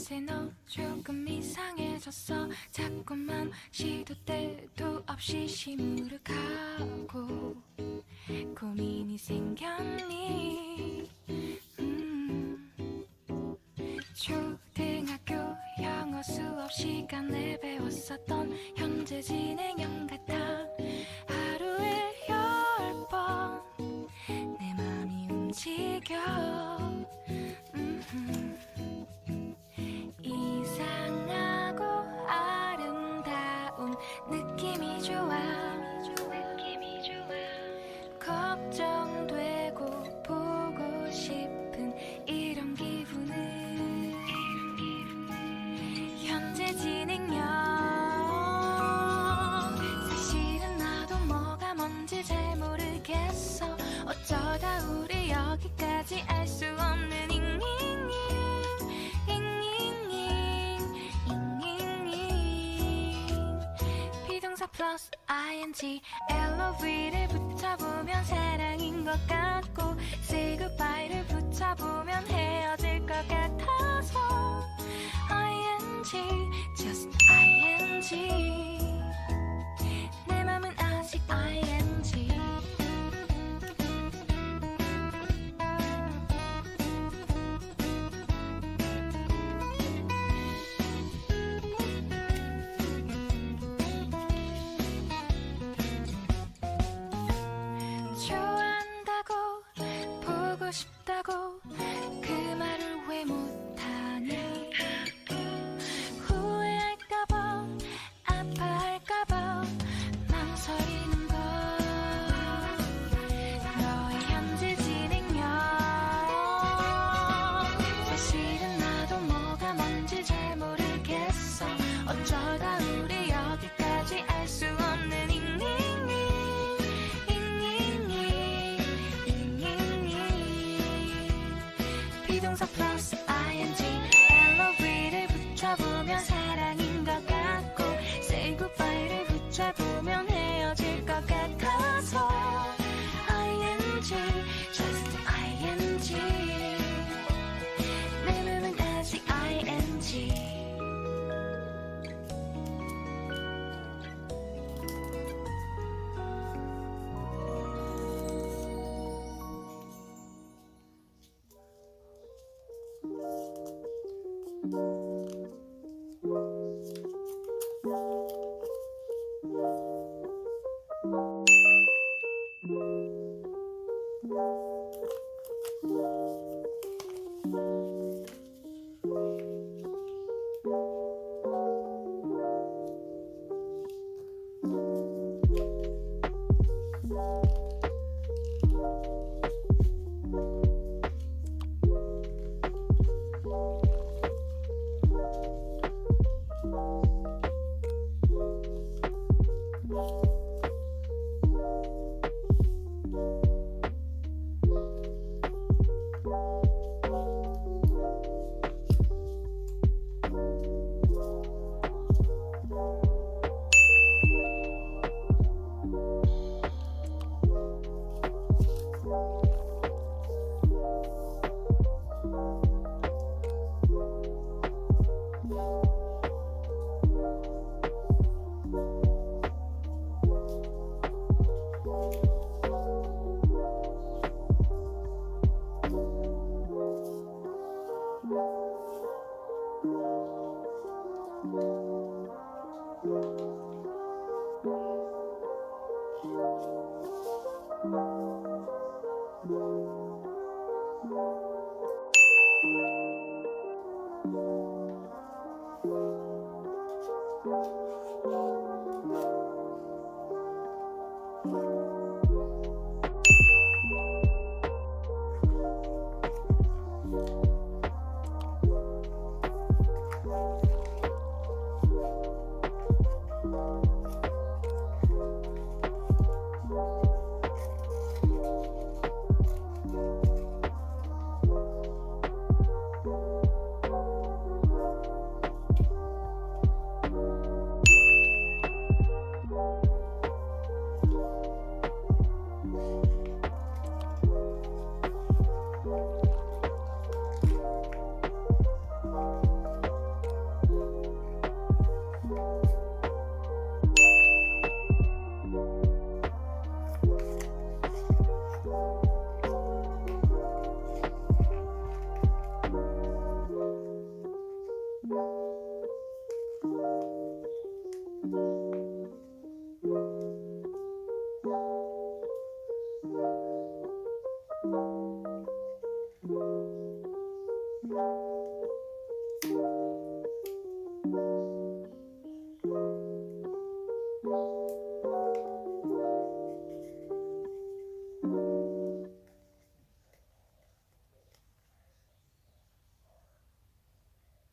이제 너 조금 이상해졌어. 자꾸만 시도 때도 없이 시무룩하고 고민이 생겼니? 초등학교 영어 수업 시간에 배웠었던 현재 진행형 같아. 하루에 10번 내 맘이 움직여. 이상하고 아름다운 느낌이 좋아. 걱정되고 보고 싶은 이런 기분은 현재 진행형. 사실은 나도 뭐가 뭔지 잘 모르겠어. 어쩌다 우리 여기까지 알 수 없는 비동사 플러스 ing LOV를 붙여보면 사랑인 것 같고 say goodbye를 붙여보면 헤어질 것 같아서 ing just ing 내 맘은 아직 ing. 좋아한다고 보고 싶다고 그 말을 왜 못하니? 후회할까봐 아파할까봐 망설이는 걸. 너의 현재 진행형. 사실은 나도 뭐가 뭔지 잘 모르겠어. 어쩌다 우리 여기까지 알 수 없는 비동사 플러스 ing LOV를 붙여보면 사랑인 것 같고 say goodbye를 붙여보면 헤어질 것 같아서 ing just ing 내 맘은 아직 ing.